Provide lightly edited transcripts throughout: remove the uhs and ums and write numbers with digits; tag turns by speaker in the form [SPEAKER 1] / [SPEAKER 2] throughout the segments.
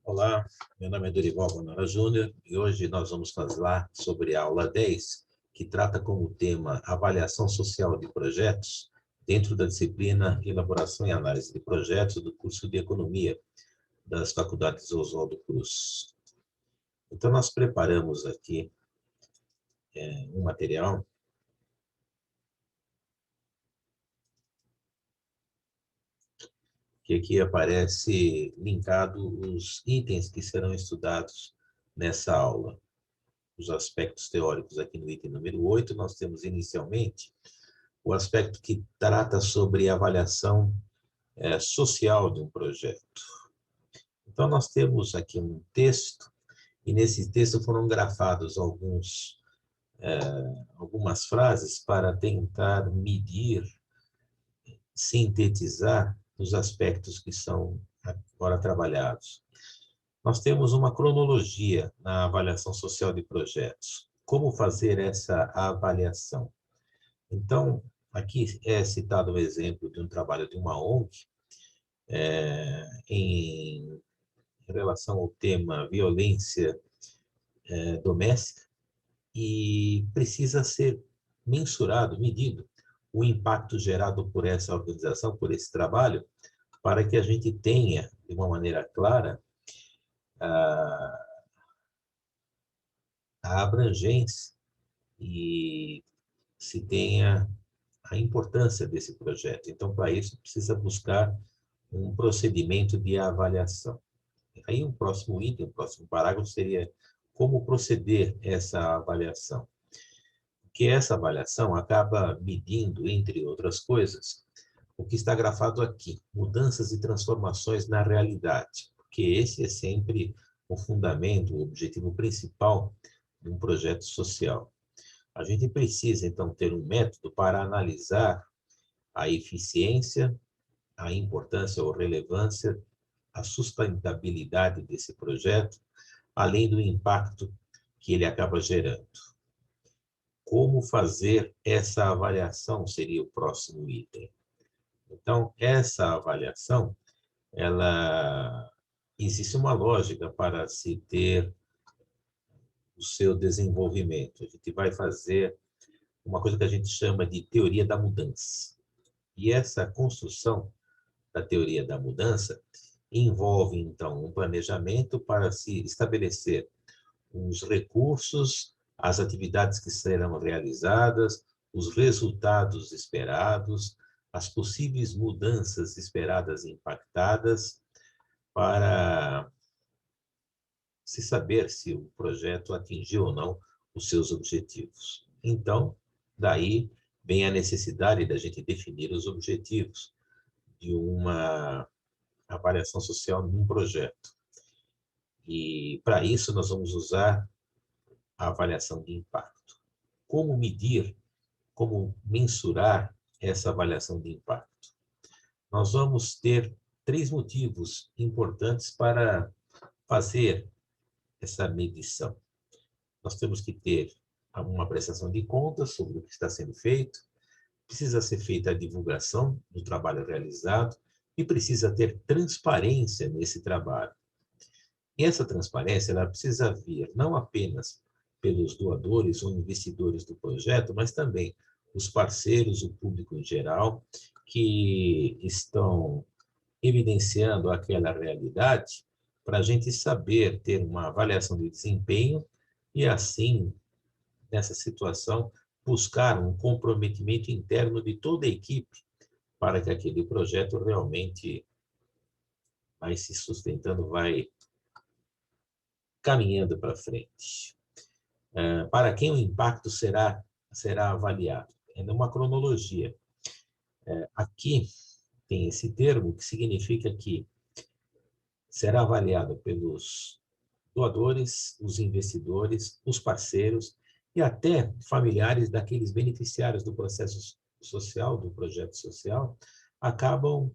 [SPEAKER 1] Olá, meu nome é Dorival Bonora Júnior e hoje nós vamos falar sobre a aula 10, que trata como tema avaliação social de projetos dentro da disciplina Elaboração e Análise de Projetos do curso de Economia das Faculdades Oswaldo Cruz. Então, nós preparamos aqui um material que aqui aparece linkado os itens que serão estudados nessa aula. Os aspectos teóricos aqui no item número 8, nós temos inicialmente o aspecto que trata sobre avaliação social de um projeto. Então, nós temos aqui um texto, e nesse texto foram grafados algumas frases para tentar medir, sintetizar os aspectos que são agora trabalhados. Nós temos uma cronologia na avaliação social de projetos. Como fazer essa avaliação? Então, aqui é citado o exemplo de um trabalho de uma ONG, em relação ao tema violência doméstica, e precisa ser mensurado, medido, o impacto gerado por essa organização, por esse trabalho, para que a gente tenha, de uma maneira clara, a abrangência e se tenha a importância desse projeto. Então, para isso, precisa buscar um procedimento de avaliação. Aí, o próximo item, o próximo parágrafo seria como proceder essa avaliação. Que essa avaliação acaba medindo, entre outras coisas, o que está grafado aqui, mudanças e transformações na realidade, porque esse é sempre o fundamento, o objetivo principal de um projeto social. A gente precisa, então, ter um método para analisar a eficiência, a importância ou relevância, a sustentabilidade desse projeto, além do impacto que ele acaba gerando. Como fazer essa avaliação seria o próximo item. Então, essa avaliação, ela existe uma lógica para se ter o seu desenvolvimento. A gente vai fazer uma coisa que a gente chama de teoria da mudança. E essa construção da teoria da mudança envolve, então, um planejamento para se estabelecer os recursos, as atividades que serão realizadas, os resultados esperados, as possíveis mudanças esperadas e impactadas, para se saber se o projeto atingiu ou não os seus objetivos. Então, daí vem a necessidade da gente definir os objetivos de uma avaliação social num projeto. E, para isso, nós vamos usar a avaliação de impacto. Como medir, como mensurar essa avaliação de impacto? Nós vamos ter 3 motivos importantes para fazer essa medição. Nós temos que ter uma prestação de contas sobre o que está sendo feito, precisa ser feita a divulgação do trabalho realizado e precisa ter transparência nesse trabalho. E essa transparência ela precisa vir não apenas pelos doadores ou investidores do projeto, mas também os parceiros, o público em geral, que estão evidenciando aquela realidade, para a gente saber ter uma avaliação de desempenho e, assim, nessa situação, buscar um comprometimento interno de toda a equipe para que aquele projeto realmente vai se sustentando, vai caminhando para frente. Para quem o impacto será avaliado? É numa cronologia. Aqui tem esse termo que significa que será avaliado pelos doadores, os investidores, os parceiros e até familiares daqueles beneficiários do processo social, do projeto social, acabam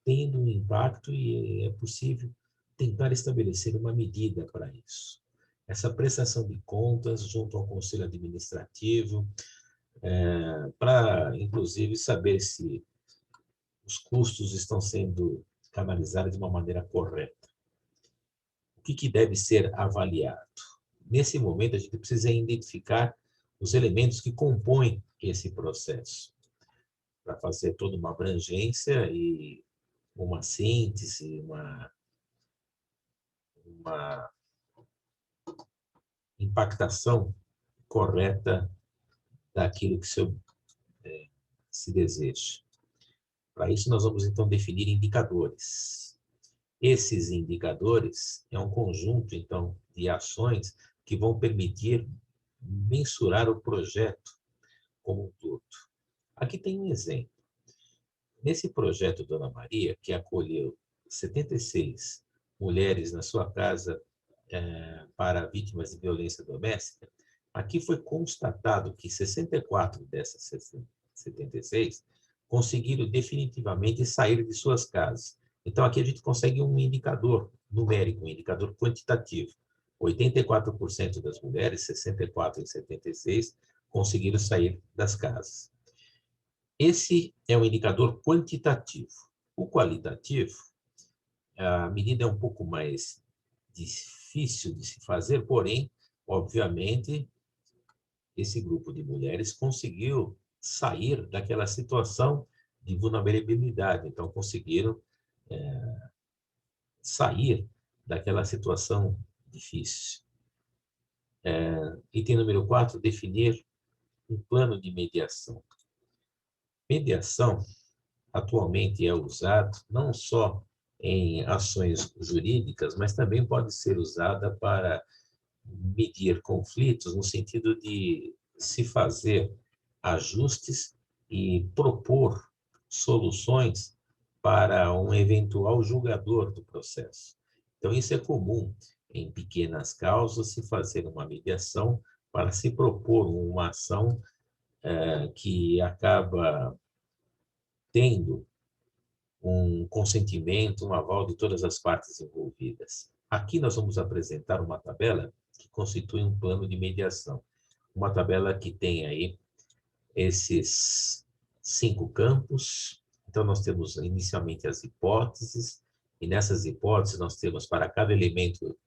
[SPEAKER 1] tendo um impacto e é possível tentar estabelecer uma medida para isso. Essa prestação de contas junto ao Conselho Administrativo, para, inclusive, saber se os custos estão sendo canalizados de uma maneira correta. O que deve ser avaliado? Nesse momento, a gente precisa identificar os elementos que compõem esse processo, para fazer toda uma abrangência e uma síntese, uma impactação correta daquilo que se deseja. Para isso, nós vamos, então, definir indicadores. Esses indicadores é um conjunto, então, de ações que vão permitir mensurar o projeto como um todo. Aqui tem um exemplo. Nesse projeto Dona Maria, que acolheu 76 mulheres na sua casa para vítimas de violência doméstica, aqui foi constatado que 64 dessas 76 conseguiram definitivamente sair de suas casas. Então, aqui a gente consegue um indicador numérico, um indicador quantitativo. 84% das mulheres, 64 em 76, conseguiram sair das casas. Esse é um indicador quantitativo. O qualitativo, a medida é um pouco mais difícil de se fazer, porém, obviamente, esse grupo de mulheres conseguiu sair daquela situação de vulnerabilidade. Então, conseguiram sair daquela situação difícil. Item número 4, definir um plano de mediação. Mediação atualmente é usado não só em ações jurídicas, mas também pode ser usada para medir conflitos no sentido de se fazer ajustes e propor soluções para um eventual julgador do processo. Então, isso é comum em pequenas causas, se fazer uma mediação para se propor uma ação que acaba tendo um consentimento, um aval de todas as partes envolvidas. Aqui nós vamos apresentar uma tabela que constitui um plano de mediação. Uma tabela que tem aí esses 5 campos. Então, nós temos inicialmente as hipóteses, e nessas hipóteses nós temos, para cada elemento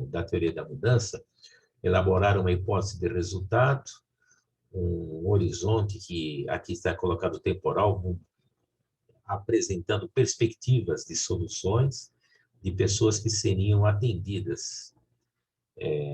[SPEAKER 1] da teoria da mudança, elaborar uma hipótese de resultado, um horizonte que aqui está colocado temporal, apresentando perspectivas de soluções de pessoas que seriam atendidas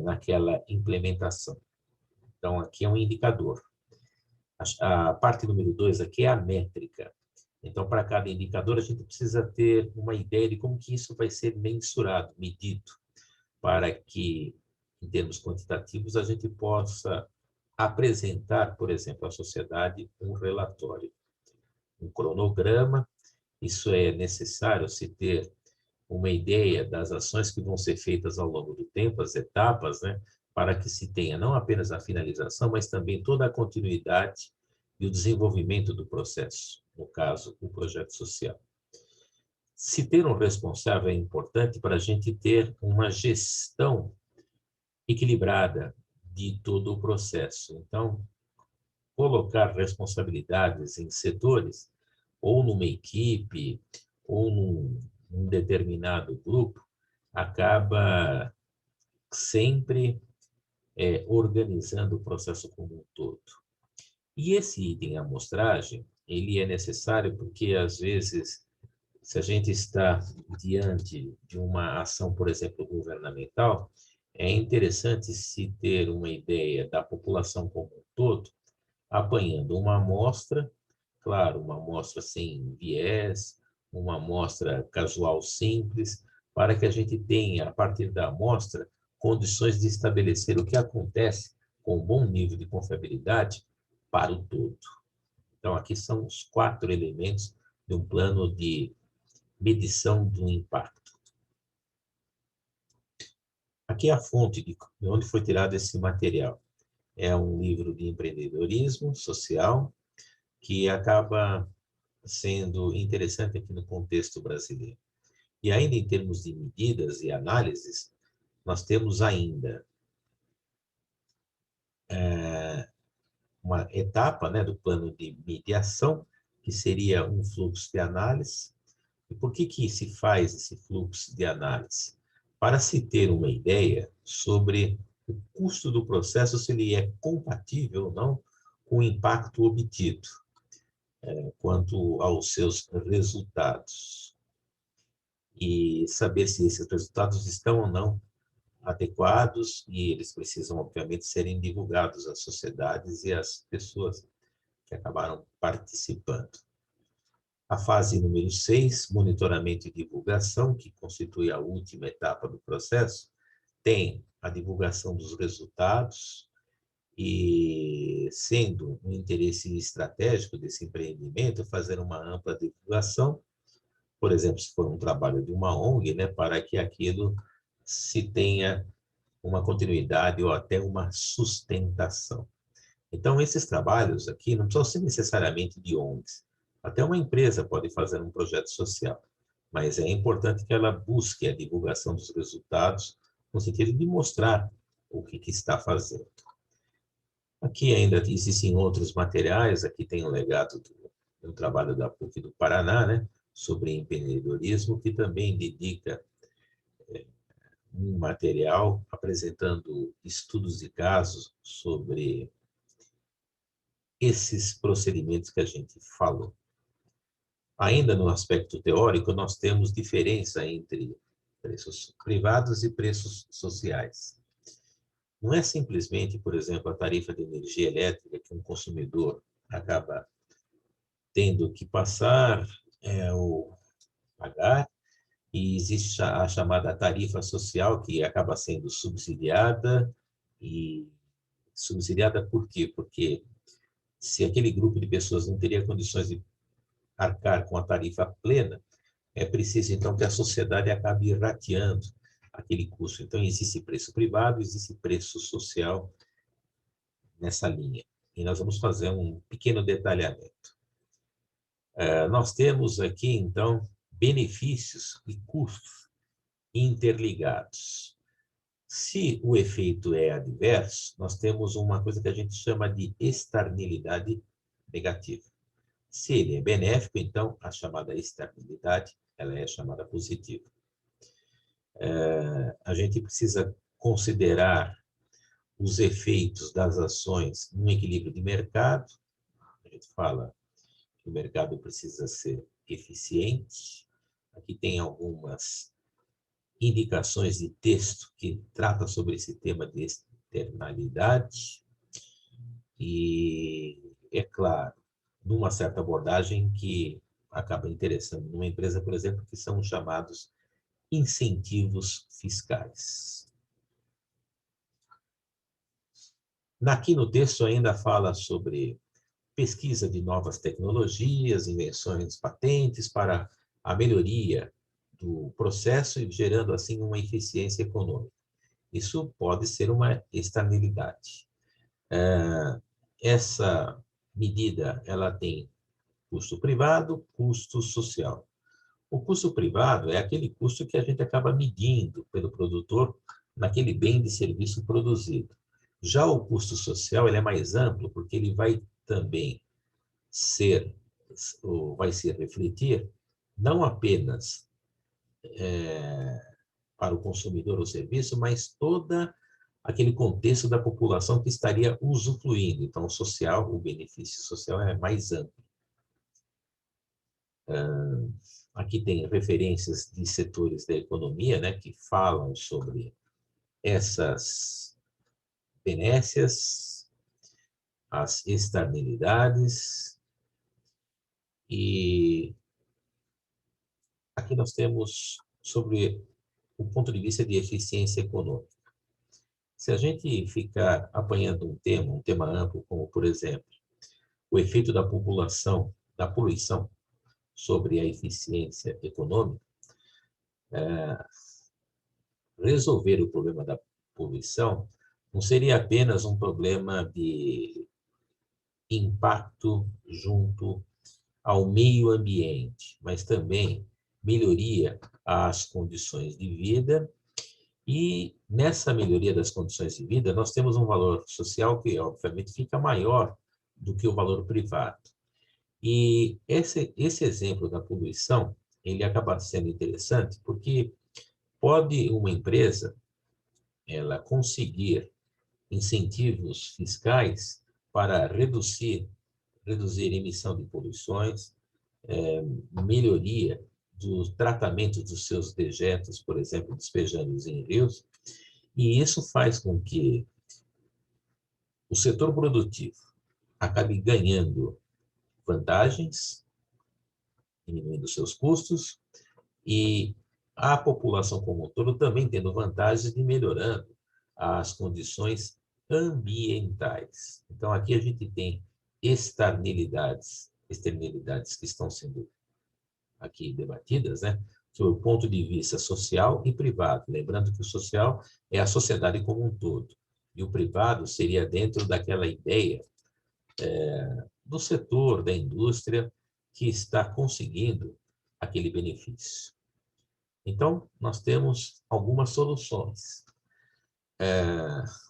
[SPEAKER 1] naquela implementação. Então, aqui é um indicador. A parte número 2 aqui é a métrica. Então, para cada indicador, a gente precisa ter uma ideia de como que isso vai ser mensurado, medido, para que, em termos quantitativos, a gente possa apresentar, por exemplo, à sociedade um relatório, um cronograma. Isso é necessário se ter uma ideia das ações que vão ser feitas ao longo do tempo, as etapas, né, para que se tenha não apenas a finalização, mas também toda a continuidade e o desenvolvimento do processo, no caso, o projeto social. Se ter um responsável é importante para a gente ter uma gestão equilibrada de todo o processo. Então, colocar responsabilidades em setores, ou numa equipe, ou num determinado grupo, acaba sempre organizando o processo como um todo. E esse item amostragem, ele é necessário porque, às vezes, se a gente está diante de uma ação, por exemplo, governamental, é interessante se ter uma ideia da população como um todo, apanhando uma amostra, claro, uma amostra sem viés, uma amostra casual simples, para que a gente tenha, a partir da amostra, condições de estabelecer o que acontece com um bom nível de confiabilidade para o todo. Então, aqui são os 4 elementos de um plano de medição do impacto. Aqui é a fonte de onde foi tirado esse material. É um livro de empreendedorismo social que acaba sendo interessante aqui no contexto brasileiro. E ainda em termos de medidas e análises, nós temos ainda uma etapa, né, do plano de mediação, que seria um fluxo de análise. E por que se faz esse fluxo de análise? para se ter uma ideia sobre o custo do processo, se ele é compatível ou não com o impacto obtido, quanto aos seus resultados. E saber se esses resultados estão ou não adequados, e eles precisam, obviamente, serem divulgados às sociedades e às pessoas que acabaram participando. A fase número 6, monitoramento e divulgação, que constitui a última etapa do processo, tem a divulgação dos resultados e, sendo um interesse estratégico desse empreendimento, fazer uma ampla divulgação, por exemplo, se for um trabalho de uma ONG, né, para que aquilo se tenha uma continuidade ou até uma sustentação. Então, esses trabalhos aqui não precisam ser necessariamente de ONGs. Até uma empresa pode fazer um projeto social, mas é importante que ela busque a divulgação dos resultados, no sentido de mostrar o que está fazendo. Aqui ainda existem outros materiais, aqui tem um legado do trabalho da PUC do Paraná, né, sobre empreendedorismo, que também dedica um material apresentando estudos de casos sobre esses procedimentos que a gente falou. Ainda no aspecto teórico, nós temos diferença entre preços privados e preços sociais. Não é simplesmente, por exemplo, a tarifa de energia elétrica que um consumidor acaba tendo que passar ou pagar, e existe a chamada tarifa social, que acaba sendo subsidiada. E subsidiada por quê? Porque se aquele grupo de pessoas não teria condições de arcar com a tarifa plena, é preciso, então, que a sociedade acabe rateando aquele custo. Então, existe preço privado, existe preço social nessa linha. E nós vamos fazer um pequeno detalhamento. Nós temos aqui, então, benefícios e custos interligados. Se o efeito é adverso, nós temos uma coisa que a gente chama de externalidade negativa. Se ele é benéfico, então, a chamada externalidade, ela é chamada positiva. A gente precisa considerar os efeitos das ações no equilíbrio de mercado. A gente fala que o mercado precisa ser eficiente. Aqui tem algumas indicações de texto que tratam sobre esse tema de externalidade. E, é claro, numa certa abordagem que acaba interessando numa empresa, por exemplo, que são chamados incentivos fiscais. Aqui no texto ainda fala sobre pesquisa de novas tecnologias, invenções, patentes para a melhoria do processo e gerando assim uma eficiência econômica. Isso pode ser uma externalidade. Essa medida ela tem custo privado, custo social. O custo privado é aquele custo que a gente acaba medindo pelo produtor naquele bem de serviço produzido. Já o custo social ele é mais amplo, porque ele vai também vai se refletir não apenas para o consumidor o serviço, mas toda aquele contexto da população que estaria usufruindo. Então, o benefício social é mais amplo. Aqui tem referências de setores da economia, né, que falam sobre essas benécias, as externalidades. E aqui nós temos sobre o ponto de vista de eficiência econômica. Se a gente ficar apanhando um tema amplo, como, por exemplo, o efeito da população, da poluição sobre a eficiência econômica, resolver o problema da poluição não seria apenas um problema de impacto junto ao meio ambiente, mas também melhoria às condições de vida. E nessa melhoria das condições de vida, nós temos um valor social que, obviamente, fica maior do que o valor privado. E esse exemplo da poluição, ele acaba sendo interessante porque Pode uma empresa ela conseguir incentivos fiscais para reduzir emissão de poluições, melhoria do tratamento dos seus dejetos, por exemplo, despejando-os em rios, e isso faz com que o setor produtivo acabe ganhando vantagens, diminuindo seus custos, e a população como um todo também tendo vantagens de melhorando as condições ambientais. Então, aqui a gente tem externalidades que estão sendo aqui debatidas, né, sob o ponto de vista social e privado. Lembrando que o social é a sociedade como um todo, e o privado seria dentro daquela ideia do setor, da indústria, que está conseguindo aquele benefício. Então, nós temos algumas soluções.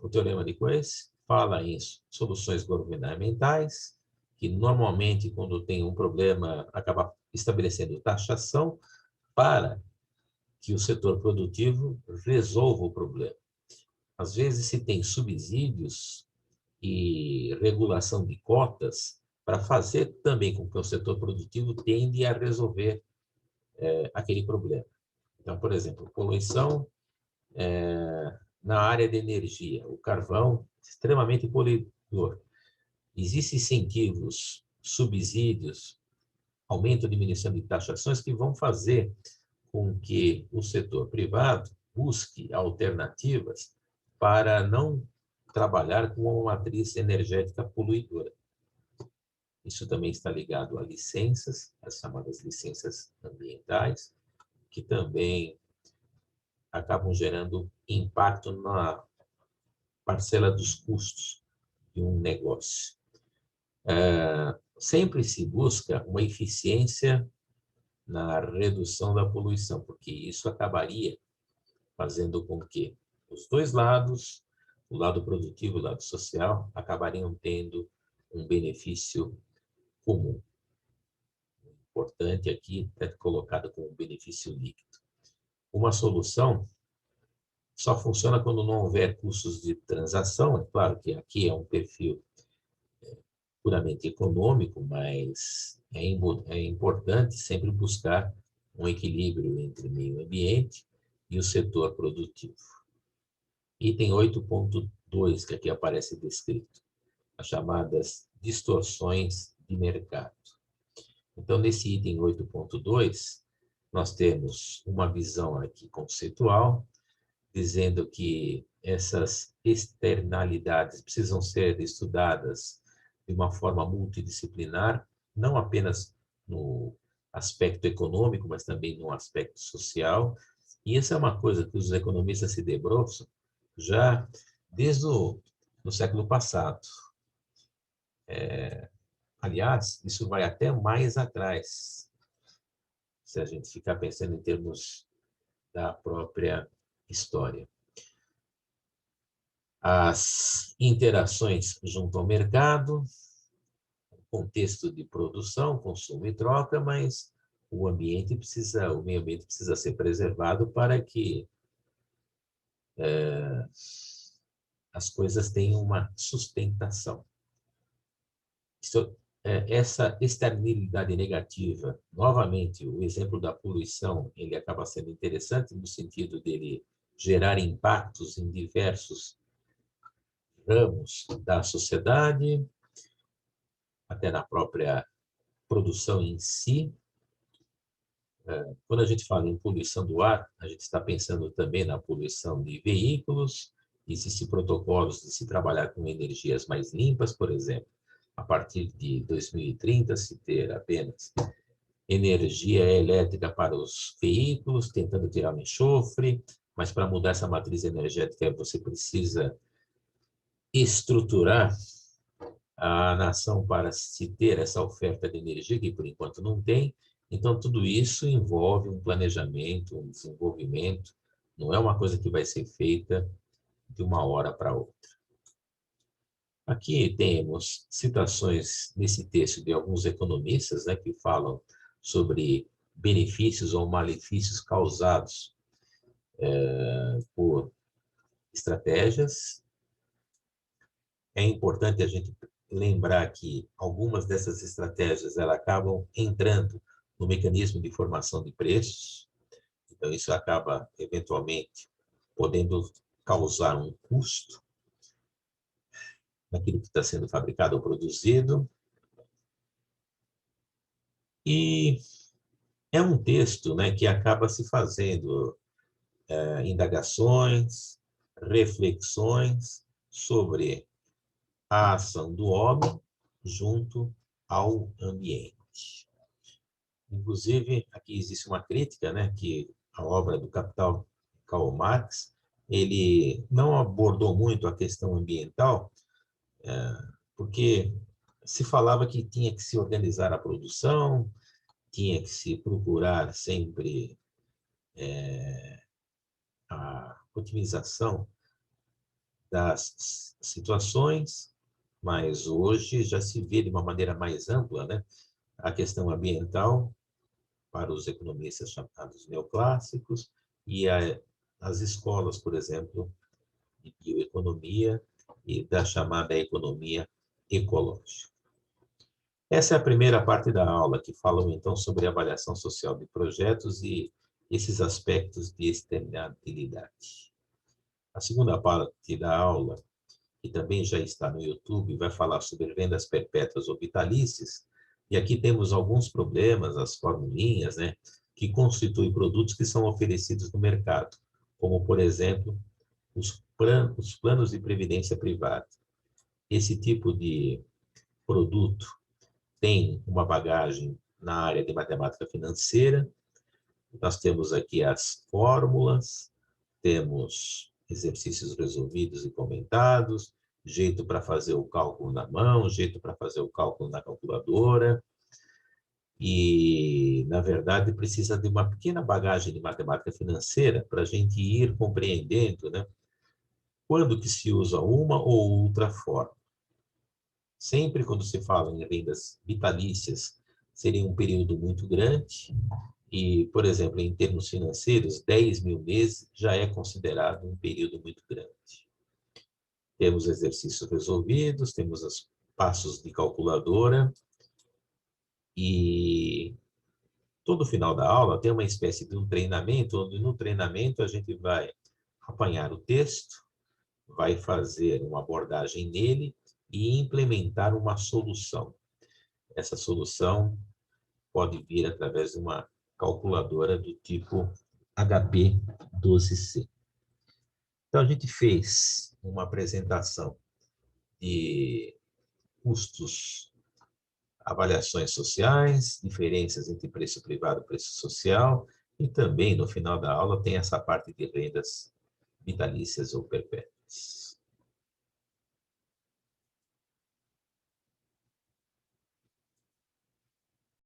[SPEAKER 1] O Teorema de Queis fala em soluções governamentais, que normalmente, quando tem um problema, acaba estabelecendo taxação para que o setor produtivo resolva o problema. Às vezes, se tem subsídios e regulação de cotas para fazer também com que o setor produtivo tende a resolver aquele problema. Então, por exemplo, poluição na área de energia, o carvão extremamente poluidor. Existem incentivos, subsídios, aumento ou diminuição de taxações que vão fazer com que o setor privado busque alternativas para não trabalhar com uma matriz energética poluidora. Isso também está ligado a licenças, as chamadas licenças ambientais, que também acabam gerando impacto na parcela dos custos de um negócio. Sempre se busca uma eficiência na redução da poluição, porque isso acabaria fazendo com que os dois lados, o lado produtivo e o lado social, acabariam tendo um benefício comum. O importante aqui é colocado como um benefício líquido. Uma solução só funciona quando não houver custos de transação. É claro que aqui é um perfil puramente econômico, mas é importante sempre buscar um equilíbrio entre meio ambiente e o setor produtivo. Item 8.2, que aqui aparece descrito, as chamadas distorções de mercado. Então, nesse item 8.2, nós temos uma visão aqui conceitual, dizendo que essas externalidades precisam ser estudadas de uma forma multidisciplinar, não apenas no aspecto econômico, mas também no aspecto social. E essa é uma coisa que os economistas se debruçam já desde no século passado. Aliás, isso vai até mais atrás, se a gente ficar pensando em termos da própria história. As interações junto ao mercado, contexto de produção, consumo e troca, mas o meio ambiente precisa ser preservado para que as coisas tenham uma sustentação. Essa externalidade negativa, novamente, o exemplo da poluição, ele acaba sendo interessante no sentido dele gerar impactos em diversos ramos da sociedade, até na própria produção em si. Quando a gente fala em poluição do ar, a gente está pensando também na poluição de veículos. Existem protocolos de se trabalhar com energias mais limpas, por exemplo, a partir de 2030, se ter apenas energia elétrica para os veículos, tentando tirar o enxofre, mas para mudar essa matriz energética você precisa estruturar a nação para se ter essa oferta de energia, que por enquanto não tem. Então, tudo isso envolve um planejamento, um desenvolvimento, não é uma coisa que vai ser feita de uma hora para outra. Aqui temos citações nesse texto de alguns economistas, né, que falam sobre benefícios ou malefícios causados por estratégias. É importante a gente lembrar que algumas dessas estratégias elas acabam entrando no mecanismo de formação de preços, então isso acaba, eventualmente, podendo causar um custo naquilo que está sendo fabricado ou produzido. E é um texto, né, que acaba se fazendo indagações, reflexões sobre a ação do homem junto ao ambiente. Inclusive, aqui existe uma crítica, né, que a obra do Capital, Karl Marx, ele não abordou muito a questão ambiental, porque se falava que tinha que se organizar a produção, tinha que se procurar sempre a otimização das situações, mas hoje já se vê de uma maneira mais ampla, né, a questão ambiental para os economistas chamados neoclássicos e as escolas, por exemplo, de bioeconomia e da chamada economia ecológica. Essa é a primeira parte da aula, que falam então sobre avaliação social de projetos e esses aspectos de externalidade. A segunda parte da aula, que também já está no YouTube, vai falar sobre vendas perpétuas ou vitalícias, e aqui temos alguns problemas, as formulinhas, né, que constituem produtos que são oferecidos no mercado, como, por exemplo, os planos de previdência privada. Esse tipo de produto tem uma bagagem na área de matemática financeira. Nós temos aqui as fórmulas, temos exercícios resolvidos e comentados, jeito para fazer o cálculo na mão, jeito para fazer o cálculo na calculadora. E, na verdade, precisa de uma pequena bagagem de matemática financeira para a gente ir compreendendo, né, quando que se usa uma ou outra forma. Sempre quando se fala em rendas vitalícias, seria um período muito grande e, por exemplo, em termos financeiros, 10 mil meses já é considerado um período muito grande. Temos exercícios resolvidos, temos os passos de calculadora e todo final da aula tem uma espécie de um treinamento, onde no treinamento a gente vai apanhar o texto, vai fazer uma abordagem nele e implementar uma solução. Essa solução pode vir através de uma calculadora do tipo HP 12C. Então, a gente fez uma apresentação de custos, avaliações sociais, diferenças entre preço privado e preço social, e também, no final da aula, tem essa parte de rendas vitalícias ou perpétuas.